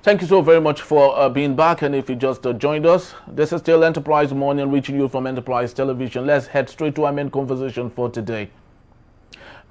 Thank you so very much for being back. And if you just joined us, this is still Enterprise Morning, reaching you from Enterprise Television. Let's head straight to our main conversation for today.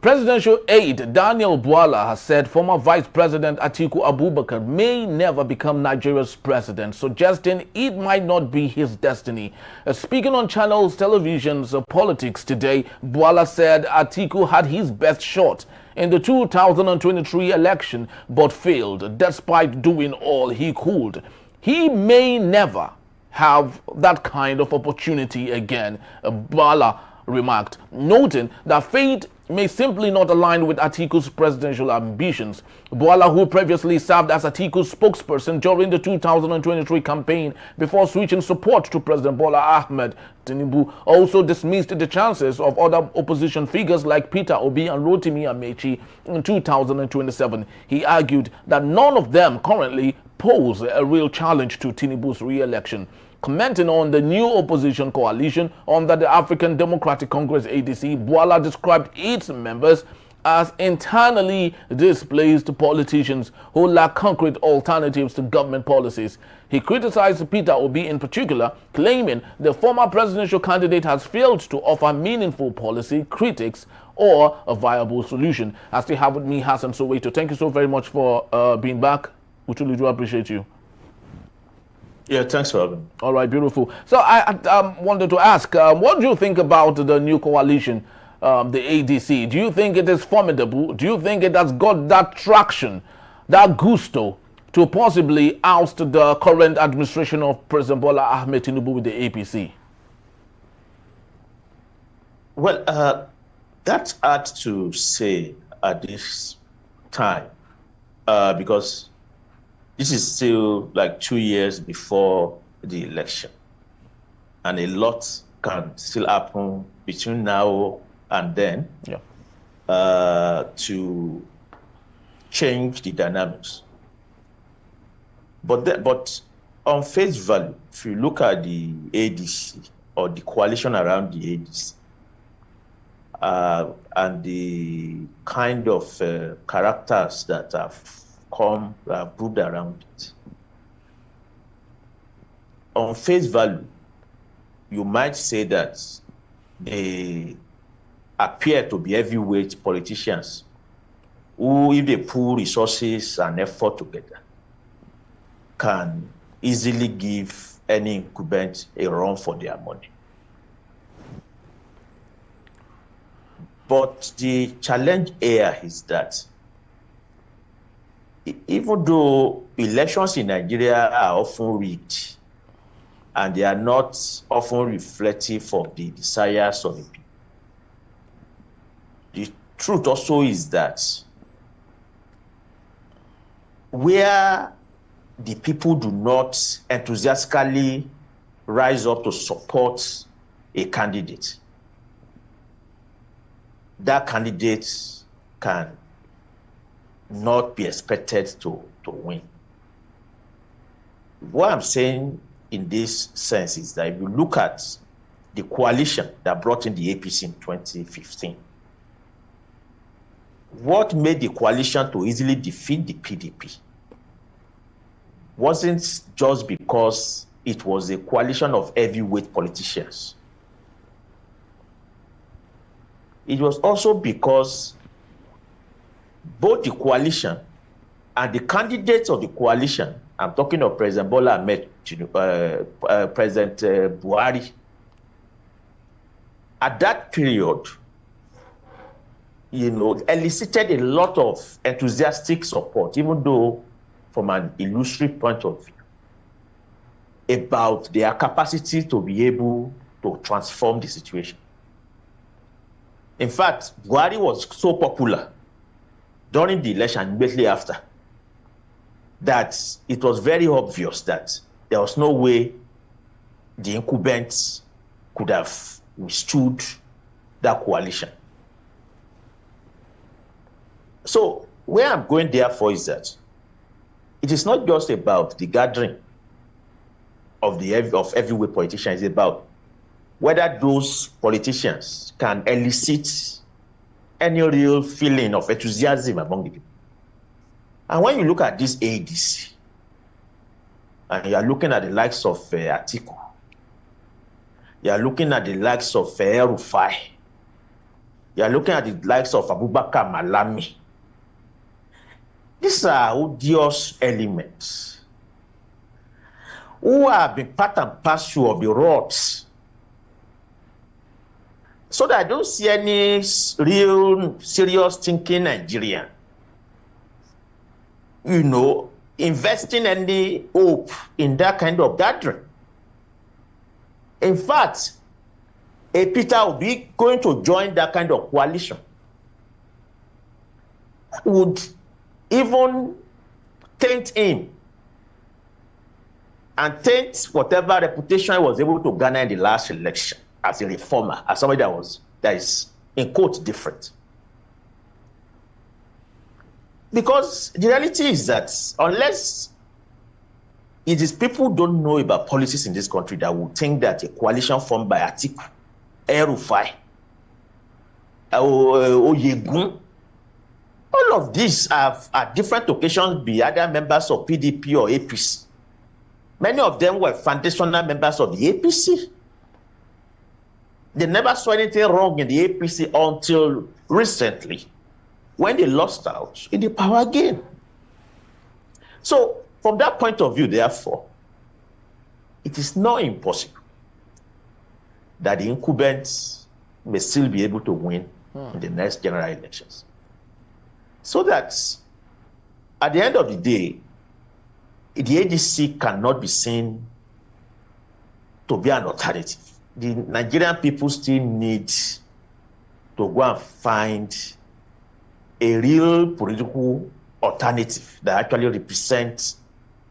Presidential aide Daniel Bwala has said former Vice President Atiku Abubakar may never become Nigeria's president, suggesting it might not be his destiny. Speaking on Channels Television's Politics today, Bwala said Atiku had his best shot in the 2023 election but failed despite doing all he could. He may never have that kind of opportunity again, Bwala remarked, noting that fate may simply not align with Atiku's presidential ambitions. Bwala, who previously served as Atiku's spokesperson during the 2023 campaign before switching support to President Tinubu, also dismissed the chances of other opposition figures like Peter Obi and Rotimi Amaechi in 2027. He argued that none of them currently pose a real challenge to Tinubu's re-election. Commenting on the new opposition coalition under the African Democratic Congress ADC, Bwala described its members as internally displaced politicians who lack concrete alternatives to government policies. He criticized Peter Obi in particular, claiming the former presidential candidate has failed to offer meaningful policy critics or a viable solution. I still have with me Hassan Soweto. Thank you so very much for being back. We truly do appreciate you. Yeah, thanks for having me. All right, beautiful. So I wanted to ask, what do you think about the new coalition, the ADC? Do you think it is formidable? Do you think it has got that traction, that gusto to possibly oust the current administration of President Bola Tinubu with the APC? Well, that's hard to say at this time because this is still like 2 years before the election, and a lot can still happen between now and then to change the dynamics. But on face value, if you look at the ADC or the coalition around the ADC and the kind of characters that have proved around it. On face value, you might say that they appear to be heavyweight politicians who, if they pool resources and effort together, can easily give any incumbent a run for their money. But the challenge here is that even though elections in Nigeria are often rigged and they are not often reflective of the desires of the people, the truth also is that where the people do not enthusiastically rise up to support a candidate, that candidate can not be expected to win. What I'm saying in this sense is that if you look at the coalition that brought in the APC in 2015, what made the coalition to easily defeat the PDP wasn't just because it was a coalition of heavyweight politicians. It was also because both the coalition and the candidates of the coalition, I'm talking of President Bola Tinubu, President Buhari, at that period, elicited a lot of enthusiastic support, even though from an illusory point of view, about their capacity to be able to transform the situation. In fact, Buhari was so popular during the election, immediately after, that it was very obvious that there was no way the incumbents could have withstood that coalition. So where I'm going therefore is that it is not just about the gathering of heavyweight politicians, it's about whether those politicians can elicit any real feeling of enthusiasm among the people. And when you look at this ADC, and you are looking at the likes of Atiku, you are looking at the likes of Rufai, you are looking at the likes of Abubakar Malami. These are odious elements who have been part and parcel of the rots. So that I don't see any real serious thinking Nigerian, investing any hope in that kind of gathering. In fact, a Peter Obi going to join that kind of coalition would even taint him and taint whatever reputation he was able to garner in the last election as a reformer, as somebody that is in quote different. Because the reality is that unless it is people who don't know about policies in this country that would think that a coalition formed by Atiku, Rufai, Oyegun, all of these have at different occasions been either members of PDP or APC. Many of them were foundational members of the APC. They never saw anything wrong in the APC until recently, when they lost out in the power game. So, from that point of view, therefore, it is not impossible that the incumbents may still be able to win in the next general elections. So that at the end of the day, the ADC cannot be seen to be an alternative. The Nigerian people still need to go and find a real political alternative that actually represents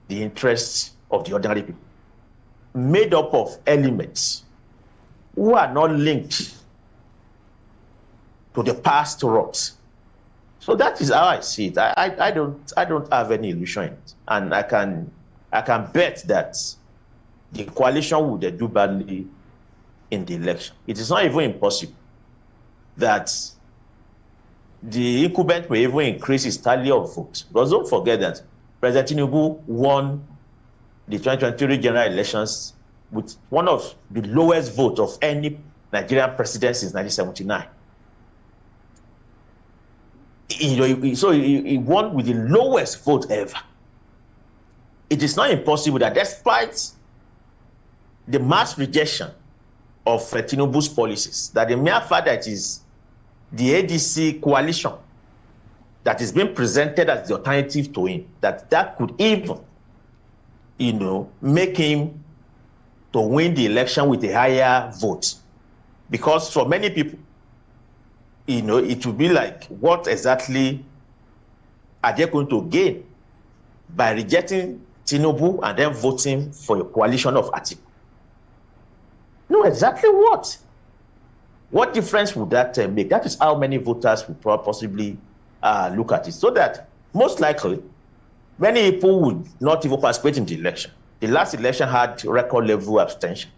the interests of the ordinary people, made up of elements who are not linked to the past rots. So that is how I see it. I don't have any illusion in it. And I can bet that the coalition would do badly in the election. It is not even impossible that the incumbent may even increase his tally of votes. Because don't forget that President Tinubu won the 2023 general elections with one of the lowest votes of any Nigerian president since 1979. So he won with the lowest vote ever. It is not impossible that despite the mass rejection of Tinubu's policies, that the mere fact that it is the ADC coalition that is being presented as the alternative to him, that could even, make him to win the election with a higher vote. Because for many people, it will be like, what exactly are they going to gain by rejecting Tinubu and then voting for a coalition of Atiku? No, exactly what? What difference would that make? That is how many voters would possibly look at it. So that most likely, many people would not even participate in the election. The last election had record level abstention.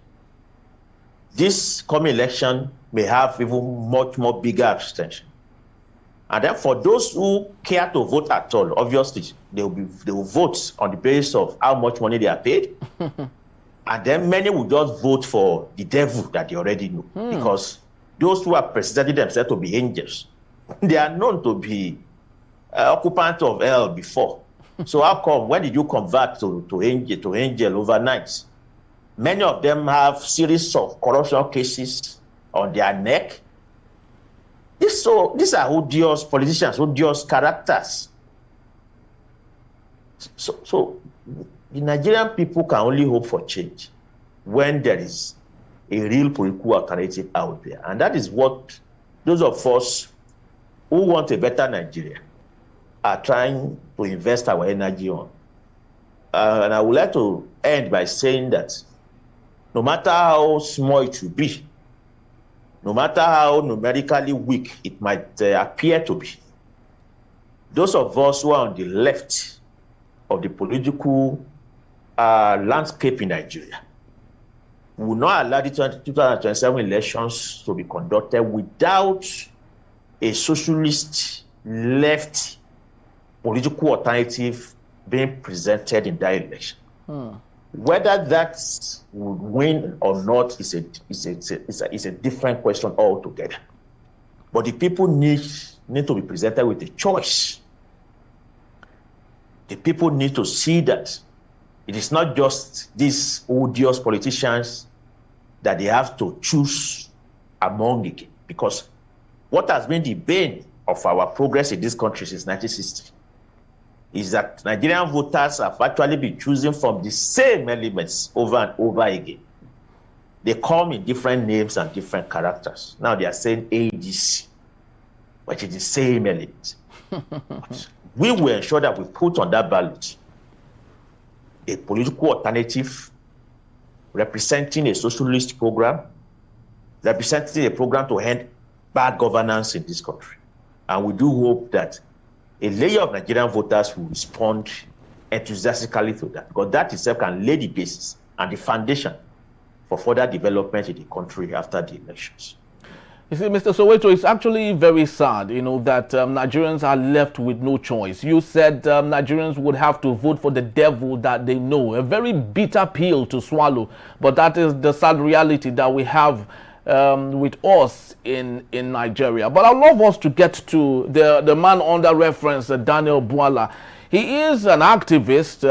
This coming election may have even much more bigger abstention. And then for those who care to vote at all, obviously, they will vote on the basis of how much money they are paid. And then many will just vote for the devil that they already know. Because those who have presented themselves to be angels, they are known to be occupants of hell before. So how come, when did you convert to angel overnight? Many of them have series of corruption cases on their neck. These are odious politicians, odious characters. So the Nigerian people can only hope for change when there is a real political alternative out there. And that is what those of us who want a better Nigeria are trying to invest our energy on. And I would like to end by saying that no matter how small it will be, no matter how numerically weak it might appear to be, those of us who are on the left of the political landscape in Nigeria will not allow the 2027 elections to be conducted without a socialist left political alternative being presented in that election. Whether that would win or not is a different question altogether. But the people need to be presented with a choice. The people need to see that it is not just these odious politicians that they have to choose among again. Because what has been the bane of our progress in this country since 1960 is that Nigerian voters have actually been choosing from the same elements over and over again. They come in different names and different characters. Now they are saying ADC, but it's the same element. We will ensure that we put on that ballot a political alternative representing a socialist program, representing a program to end bad governance in this country. And we do hope that a layer of Nigerian voters will respond enthusiastically to that, because that itself can lay the basis and the foundation for further development in the country after the elections. You see, Mr. Soweto, it's actually very sad, that Nigerians are left with no choice. You said Nigerians would have to vote for the devil that they know. A very bitter pill to swallow, but that is the sad reality that we have with us in Nigeria. But I'd love us to get to the man under reference, Daniel Bwala. He is an activist,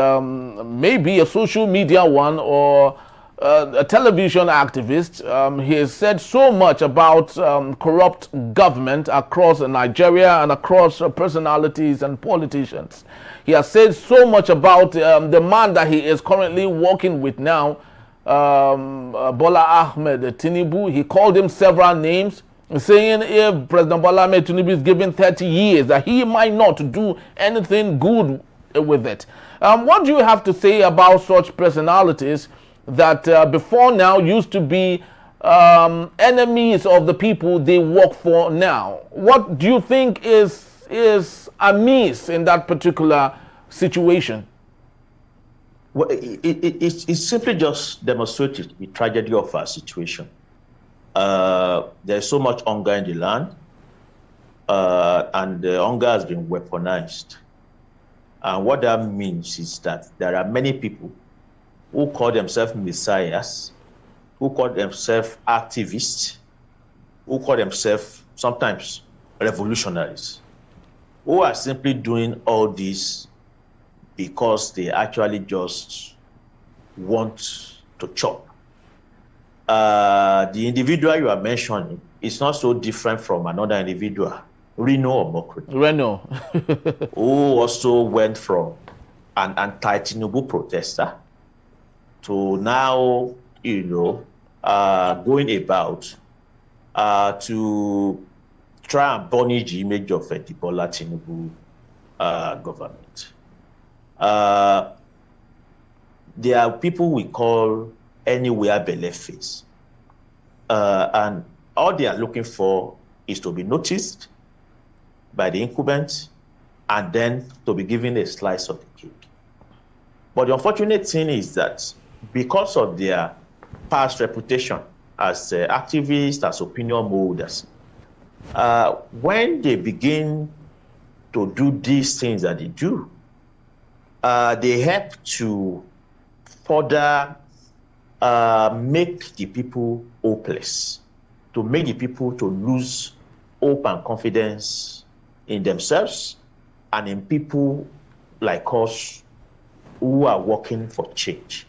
maybe a social media one or a television activist. He has said so much about corrupt government across Nigeria and across personalities and politicians. He has said so much about the man that he is currently working with now, Bola Ahmed Tinubu. He called him several names, saying if President Bola Ahmed Tinubu is given 30 years, that he might not do anything good with it. What do you have to say about such personalities that before now used to be enemies of the people they work for now? What do you think is amiss in that particular situation? Well, it simply just demonstrated the tragedy of our situation. There's so much hunger in the land, and the hunger has been weaponized. And what that means is that there are many people who call themselves messiahs, who call themselves activists, who call themselves sometimes revolutionaries, who are simply doing all this because they actually just want to chop. The individual you are mentioning is not so different from another individual, Reno Omokri. Reno. Who also went from an anti-Tinubu protester to now, going about to try and burnish the image of the Bola Tinubu government. There are people we call anywhere belle face. And all they are looking for is to be noticed by the incumbent and then to be given a slice of the cake. But the unfortunate thing is that because of their past reputation as activists, as opinion molders, when they begin to do these things that they do, they help to further make the people hopeless, to make the people to lose hope and confidence in themselves and in people like us who are working for change.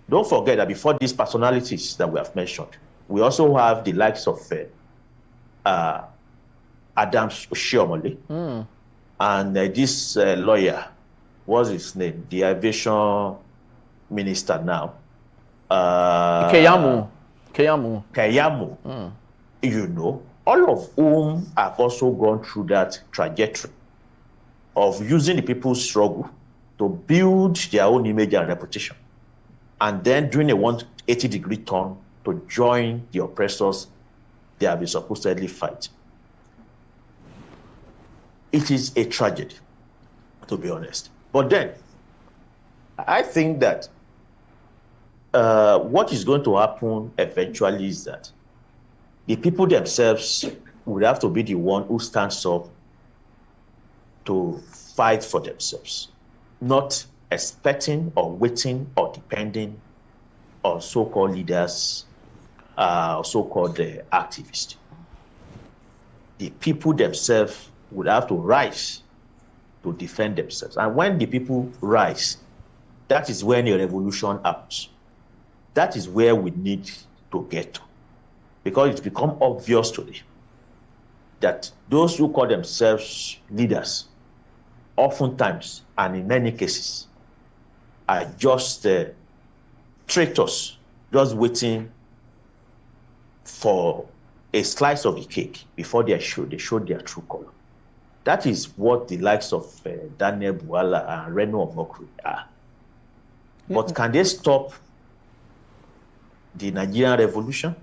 Don't forget that before these personalities that we have mentioned, we also have the likes of Adams Oshiomhole and this lawyer, what's his name? The aviation minister now. Keyamo. All of whom have also gone through that trajectory of using the people's struggle to build their own image and reputation, and then doing a 180-degree turn to join the oppressors they have been supposedly fighting. It is a tragedy, to be honest. But then, I think that what is going to happen eventually is that the people themselves would have to be the one who stands up to fight for themselves, not expecting or waiting or depending on so-called leaders, so-called activists. The people themselves would have to rise to defend themselves. And when the people rise, that is when a revolution happens. That is where we need to get to. Because it's become obvious today that those who call themselves leaders, oftentimes and in many cases, are just traitors, just waiting for a slice of the cake before they show their true color. That is what the likes of Daniel Bwala and Rotimi Amaechi are. Yeah. But can they stop the Nigerian revolution?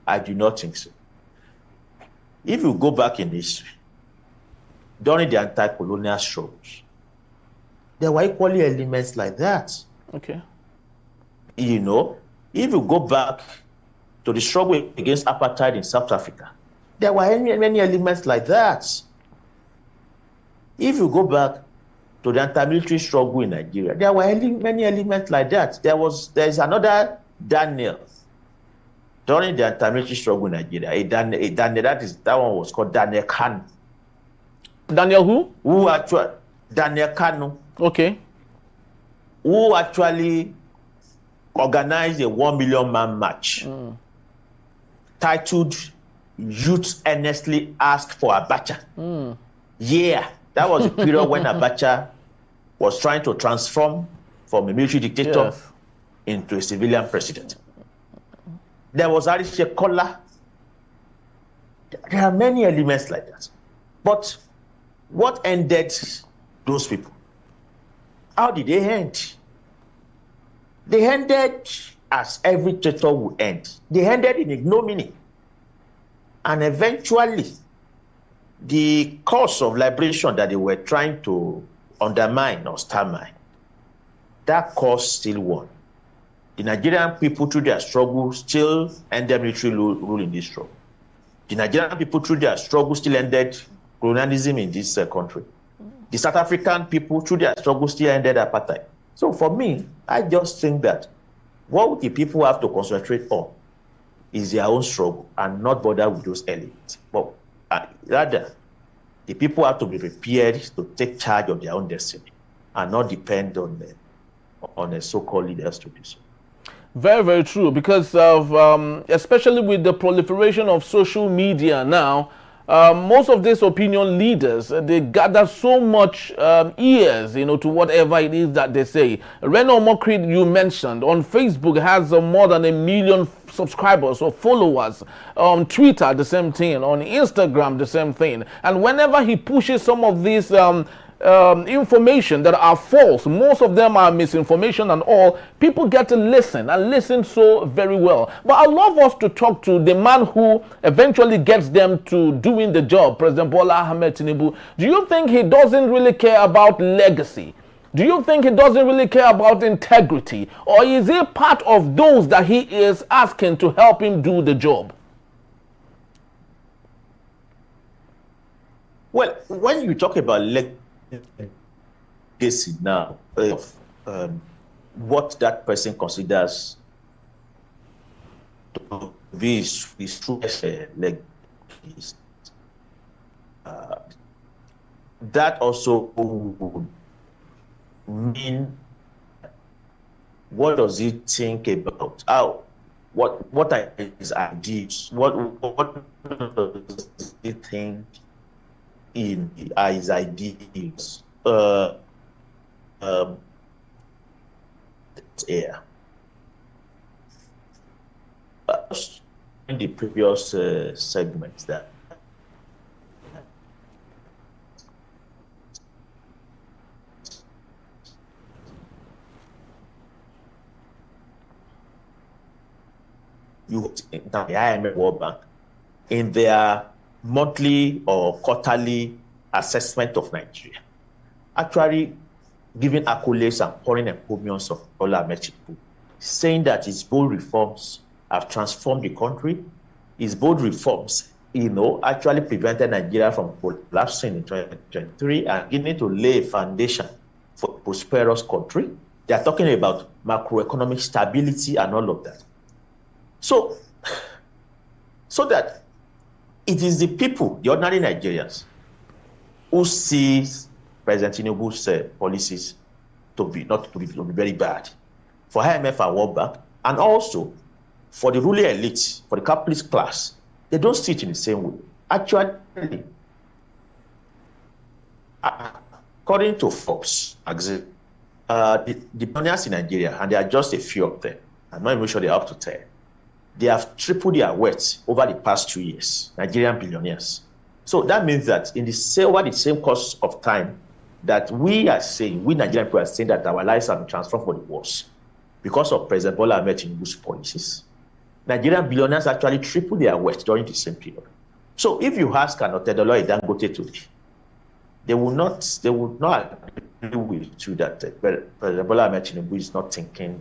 I do not think so. If you go back in history, during the anti-colonial struggles, there were equally elements like that. Okay. You know, if you go back to the struggle against apartheid in South Africa, there were many elements like that. If you go back to the anti-military struggle in Nigeria, there were many elements like that. There's another Daniel during the anti-military struggle in Nigeria. A Daniel, that one was called Daniel Kanu. Daniel who? Daniel Kanu. Okay. Who actually organized a 1 million man march titled "Youth Earnestly Asked for Abacha." Yeah, that was the period when Abacha was trying to transform from a military dictator into a civilian president. There was Arishe Kola. There are many elements like that. But what ended those people? How did they end? They ended as every traitor would end. They ended in ignominy. And eventually, the cause of liberation that they were trying to undermine or stymie, that cause still won. The Nigerian people, through their struggle, still ended military rule in this struggle. The Nigerian people, through their struggle, still ended colonialism in this country. The South African people, through their struggle, still ended apartheid. So for me, I just think that what the people have to concentrate on is their own struggle and not bother with those elements. But rather, the people have to be prepared to take charge of their own destiny and not depend on the so-called leaders to do so. Very, very true, because of especially with the proliferation of social media now, most of these opinion leaders, they gather so much ears, to whatever it is that they say. Rotimi Amaechi, you mentioned, on Facebook has more than 1 million subscribers or followers. On Twitter, the same thing. On Instagram, the same thing. And whenever he pushes some of these information that are false, most of them are misinformation and all, people get to listen and listen so very well. But I love us to talk to the man who eventually gets them to doing the job, President Tinubu. Do you think he doesn't really care about legacy? Do you think he doesn't really care about integrity? Or is he part of those that he is asking to help him do the job? Well, when you talk about legacy now, what that person considers to be his truest legacy, that also would mean, what does he think about how, what are his ideas, what does he think in his ideas in the previous segments that the IMF World Bank in their monthly or quarterly assessment of Nigeria, actually giving accolades and pouring encomiums of Bola Amaechi, saying that his bold reforms have transformed the country. His bold reforms, actually prevented Nigeria from collapsing in 2023 and beginning to lay a foundation for a prosperous country. They are talking about macroeconomic stability and all of that. So that it is the people, the ordinary Nigerians, who sees President Tinubu's policies to be very bad for IMF and World Bank, and also for the ruling elite, for the capitalist class. They don't see it in the same way. Actually, according to Forbes, the billionaires in Nigeria, and there are just a few of them, I'm not even sure they're up to 10, they have tripled their wealth over the past 2 years, Nigerian billionaires. So that means that over the same course of time, that we Nigerian people are saying that our lives have been transformed for the worse because of President Bola Amaechi's policies. Nigerian billionaires actually tripled their wealth during the same period. So if you ask an Otedolo Dangote today, they will not agree with you that President Bola Amaechi is not thinking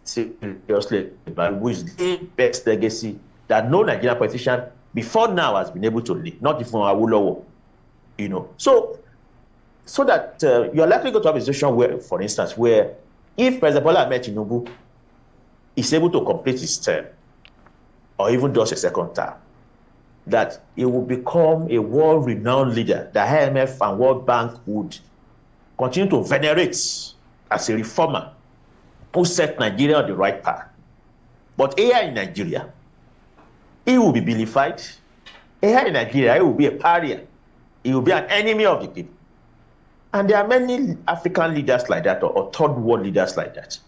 seriously about which is the best legacy that no Nigerian politician before now has been able to leave, not even Awolowo, So that you are likely going to have a situation where, for instance, where if President Bola Amaechi is able to complete his term, or even does a second term, that he will become a world-renowned leader. The IMF and World Bank would continue to venerate as a reformer who set Nigeria on the right path. But here in Nigeria, he will be vilified. Here in Nigeria, he will be a pariah. He will be an enemy of the people. And there are many African leaders like that, or third world leaders like that,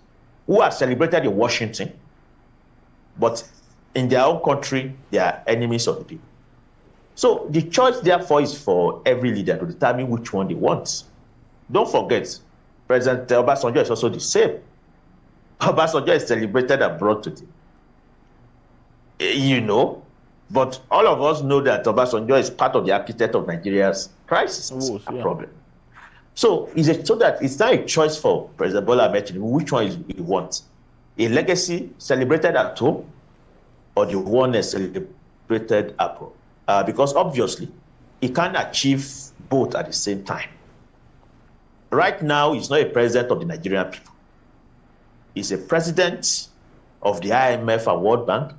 who are celebrated in Washington, but in their own country, they are enemies of the people. So the choice, therefore, is for every leader to determine which one they want. Don't forget, President Obasanjo is also the same. Obasanjo is celebrated abroad today. But all of us know that Obasanjo is part of the architect of Nigeria's crisis and problem. So that it's not a choice for President Bola Amaechi which one he wants. A legacy celebrated at home, or the one that's celebrated abroad. Because obviously, he can't achieve both at the same time. Right now, he's not a president of the Nigerian people. He's a president of the IMF and World Bank.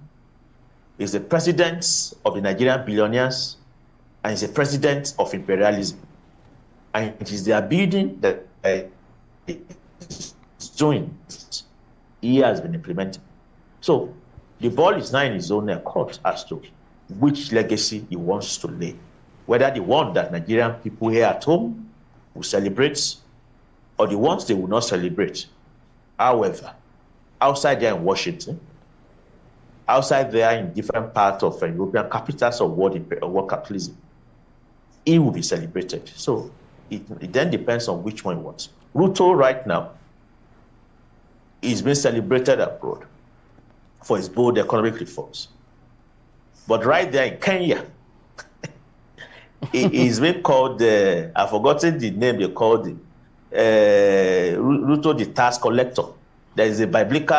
He's the president of the Nigerian billionaires. And he's a president of imperialism. And it is their building that he's doing. He has been implementing. So the ball is now in his own court as to which legacy he wants to lay. Whether the one that Nigerian people here at home will celebrate, or the ones they will not celebrate. However, outside there in Washington, outside there in different parts of European capitals of world capitalism, it will be celebrated. So it then depends on which one he wants. Ruto right now is being celebrated abroad for his bold economic reforms. But right there in Kenya, he's been called, I've forgotten the name they called him, Ruto the tax collector. There is a biblical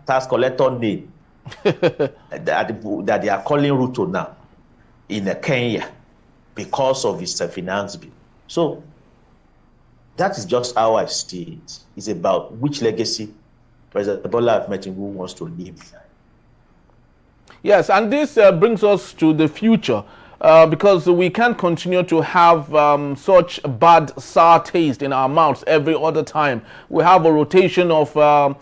tax collector name that they are calling Ruto now in Kenya because of his finance bill. So that is just how I see it. It's about which legacy President Bola Amaechi wants to leave behind. Yes, and this brings us to the future, because we can't continue to have such bad, sour taste in our mouths every other time. We have a rotation of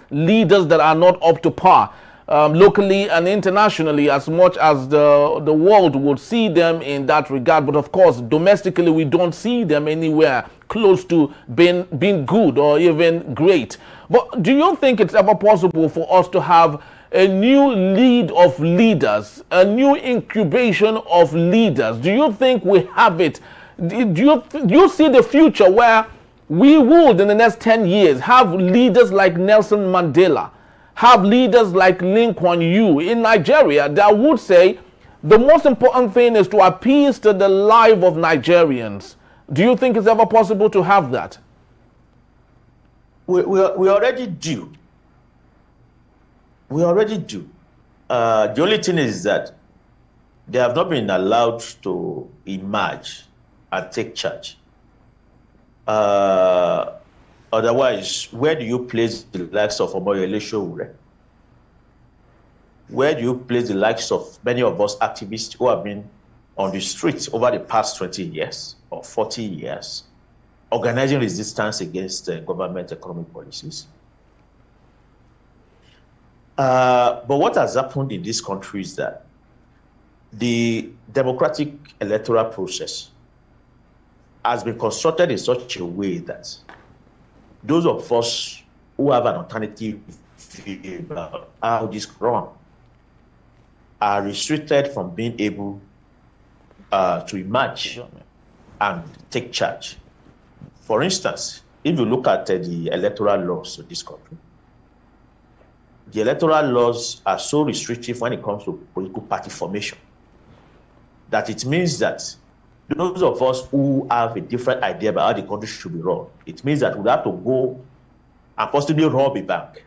leaders that are not up to par, locally and internationally, as much as the world would see them in that regard. But of course, domestically, we don't see them anywhere close to being good or even great. But do you think it's ever possible for us to have a new lead of leaders, a new incubation of leaders? Do you think we have it? Do you see the future where we would, in the next 10 years, have leaders like Nelson Mandela, have leaders like Lee Kuan Yew in Nigeria that would say the most important thing is to appease to the life of Nigerians? Do you think it's ever possible to have that? We already do. We already do. The only thing is that they have not been allowed to emerge and take charge. Otherwise, where do you place the likes of Omoyele Sowore? Where do you place the likes of many of us activists who have been on the streets over the past 20 years or 40 years, organizing resistance against government economic policies? But what has happened in this country is that the democratic electoral process has been constructed in such a way that those of us who have an alternative view about how this run are restricted from being able to emerge and take charge. For instance, if you look at the electoral laws of this country, the electoral laws are so restrictive when it comes to political party formation that it means that those of us who have a different idea about how the country should be run, it means that we have to go and possibly rob a bank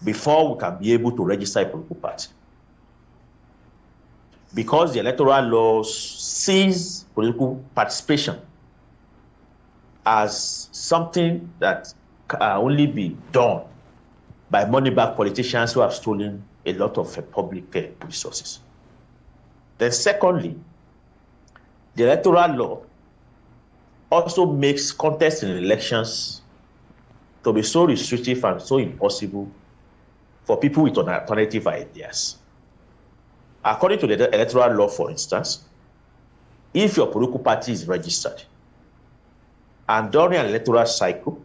before we can be able to register a political party. Because the electoral laws sees political participation as something that can only be done by money-backed politicians who have stolen a lot of public resources. Then secondly, the electoral law also makes contest in elections to be so restrictive and so impossible for people with alternative ideas. According to the electoral law, for instance, if your political party is registered and during an electoral cycle,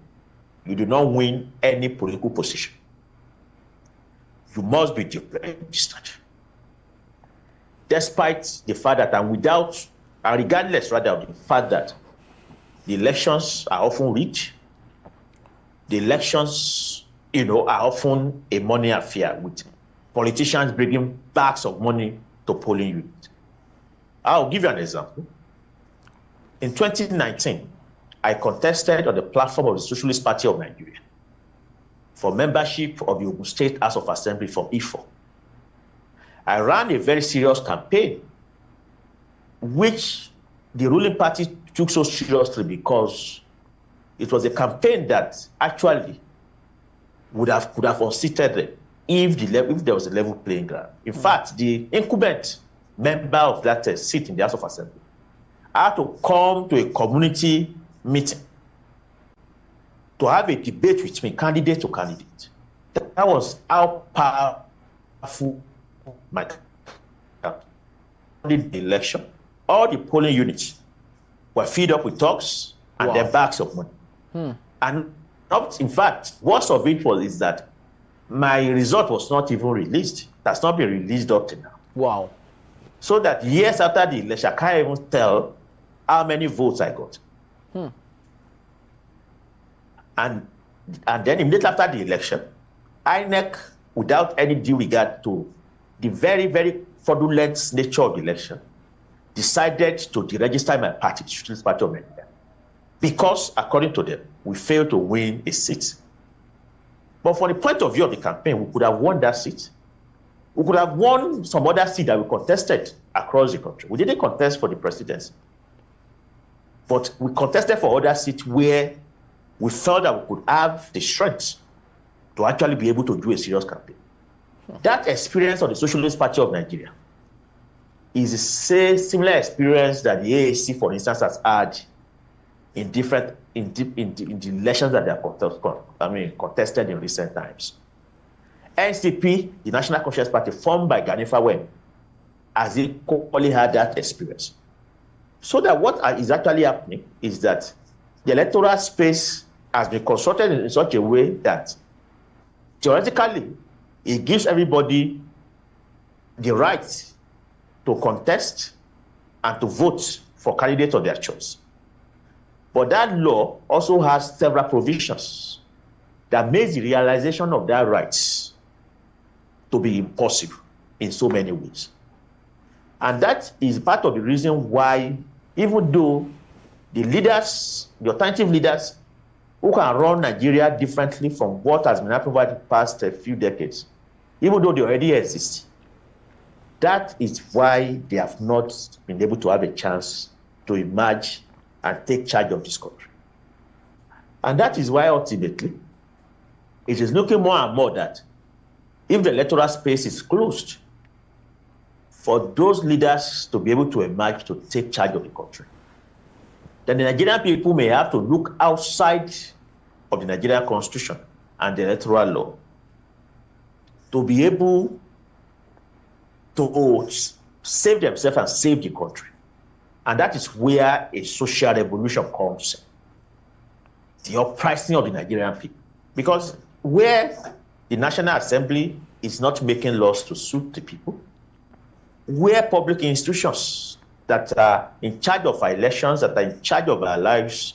you do not win any political position, you must be deregistered. Despite the fact that, and regardless rather of the fact that the elections are often rigged, the elections, are often a money affair with politicians bringing bags of money to polling units. I'll give you an example. In 2019, I contested on the platform of the Socialist Party of Nigeria for membership of the Ogun State House of Assembly from Ifo. I ran a very serious campaign, which the ruling party took so seriously because it was a campaign that actually could have unseated them if there was a level playing ground. In fact, the incumbent member of that seat in the House of Assembly had to come to a community meeting to have a debate with me, candidate to candidate. That was how powerful my campaign. The election, all the polling units were filled up with talks and their bags of money. And in fact, worst of it is that my result was not even released. It has not been released up to now. Wow. So that years after the election, I can't even tell how many votes I got. And then immediately after the election, INEC, without any due regard to the very, very fraudulent nature of the election, decided to deregister my party, the Socialist Party of Nigeria, because, according to them, we failed to win a seat. But from the point of view of the campaign, we could have won that seat. We could have won some other seat that we contested across the country. We didn't contest for the presidency, but we contested for other seats where we felt that we could have the strength to actually be able to do a serious campaign. That experience of the Socialist Party of Nigeria is a similar experience that the AAC, for instance, has had in the elections that they are contested in recent times. NCP, the National Conscious Party, formed by Gani Fawehinmi, has equally had that experience. So that what is actually happening is that the electoral space has been constructed in such a way that theoretically it gives everybody the right to contest and to vote for candidates of their choice. But that law also has several provisions that makes the realization of that rights to be impossible in so many ways. And that is part of the reason why, even though the leaders, the alternative leaders who can run Nigeria differently from what has been happening over the past few decades, even though they already exist, that is why they have not been able to have a chance to emerge and take charge of this country. And that is why ultimately it is looking more and more that if the electoral space is closed, for those leaders to be able to emerge to take charge of the country, then the Nigerian people may have to look outside of the Nigerian constitution and the electoral law to be able to save themselves and save the country. And that is where a social revolution comes in. The uprising of the Nigerian people. Because where the National Assembly is not making laws to suit the people, where public institutions that are in charge of our elections, that are in charge of our lives,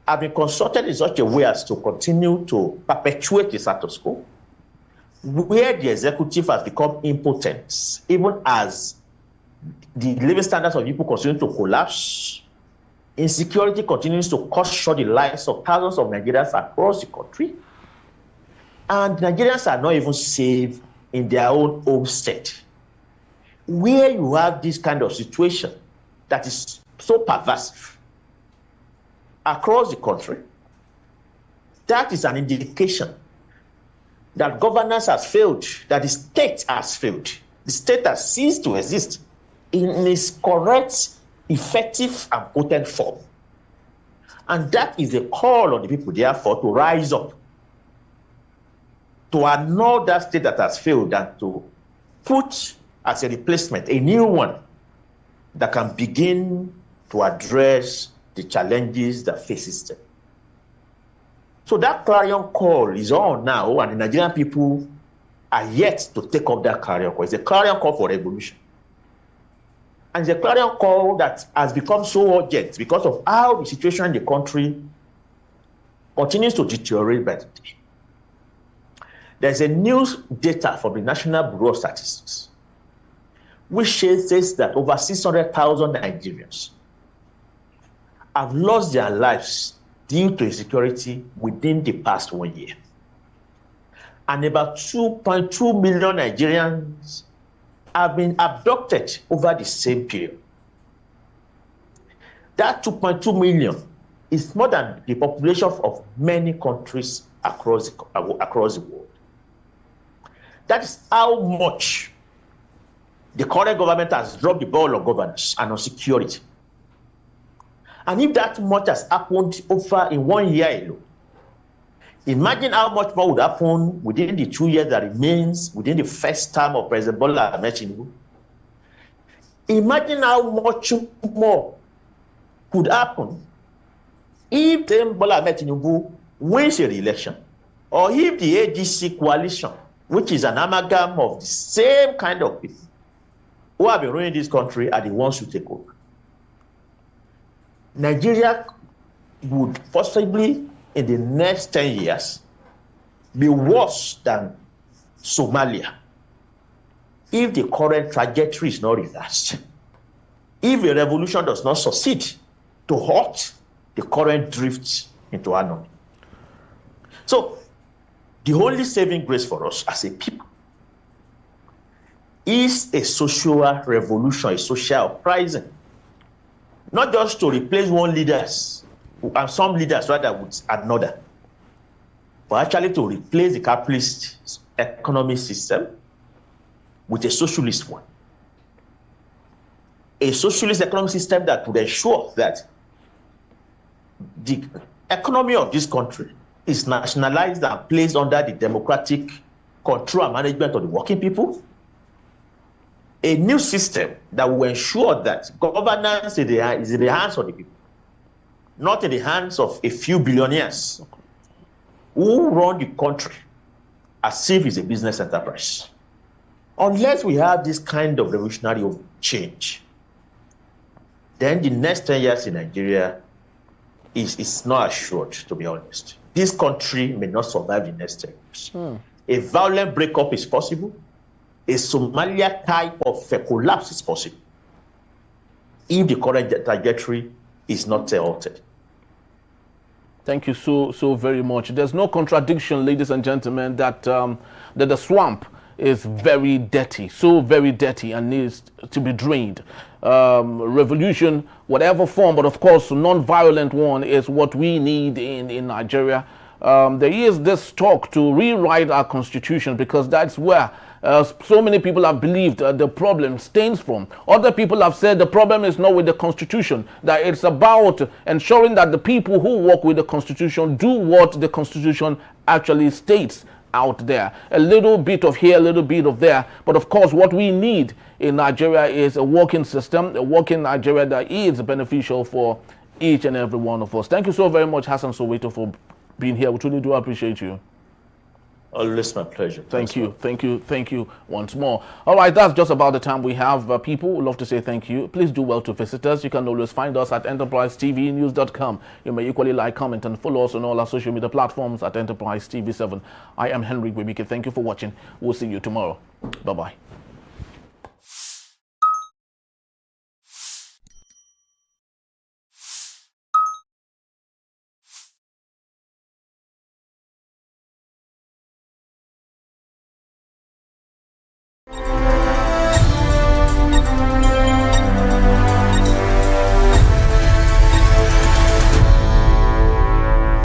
have been consulted in such a way as to continue to perpetuate the status quo, where the executive has become impotent, even as the living standards of people continue to collapse, insecurity continues to cut short the lives of thousands of Nigerians across the country, and Nigerians are not even safe in their own home state. Where you have this kind of situation that is so pervasive across the country, that is an indication that governance has failed, that the state has failed. The state has ceased to exist in its correct, effective, and potent form. And that is a call on the people, therefore, to rise up, to annul that state that has failed and to put as a replacement a new one that can begin to address the challenges that faces them. So that clarion call is on now, and the Nigerian people are yet to take up that clarion call. It's a clarion call for revolution. And it's a clarion call that has become so urgent because of how the situation in the country continues to deteriorate by the day. There's a new data from the National Bureau of Statistics, which says that over 600,000 Nigerians have lost their lives due to insecurity within the past 1 year. And about 2.2 million Nigerians have been abducted over the same period. That 2.2 million is more than the population of many countries across the world. That is how much the current government has dropped the ball on governance and on security. And if that much has happened over in 1 year alone, imagine how much more would happen within the 2 years that remains within the first term of President Tinubu. Imagine how much more could happen if Tinubu wins a re-election, or if the ADC coalition, which is an amalgam of the same kind of people who have been running this country, are the ones who take over. Nigeria would possibly, in the next 10 years, be worse than Somalia if the current trajectory is not reversed. If a revolution does not succeed to halt the current drift into anarchy. So, the only saving grace for us as a people is a social revolution, a social uprising. Not just to replace one leaders, and some leaders rather with another, but actually to replace the capitalist economic system with a socialist one. A socialist economic system that would ensure that the economy of this country is nationalized and placed under the democratic control and management of the working people. A new system that will ensure that governance is in the hands of the people, not in the hands of a few billionaires who run the country as if it's a business enterprise. Unless we have this kind of revolutionary change, then the next 10 years in Nigeria is not assured, to be honest. This country may not survive the next 10 years. A violent breakup is possible. A Somalia type of collapse is possible if the current trajectory is not altered. Thank you so very much. There's no contradiction, ladies and gentlemen, that the swamp is very dirty, so very dirty, and needs to be drained. Revolution, whatever form, but of course non-violent one is what we need in Nigeria. There is this talk to rewrite our constitution, because that's where so many people have believed the problem stems from. Other people have said the problem is not with the constitution, that it's about ensuring that the people who work with the constitution do what the constitution actually states out there. A little bit of here, a little bit of there. But of course, what we need in Nigeria is a working system, a working Nigeria that is beneficial for each and every one of us. Thank you so very much, Hassan Soweto, for being here. We truly do appreciate you. Always my pleasure. Thank you once more. All right, that's just about the time we have. People would love to say thank you. Please do well to visit us. You can always find us at enterprisetvnews.com. You may equally like, comment, and follow us on all our social media platforms at Enterprise TV 7. I am Henry Gwebike. Thank you for watching. We'll see you tomorrow. Bye-bye.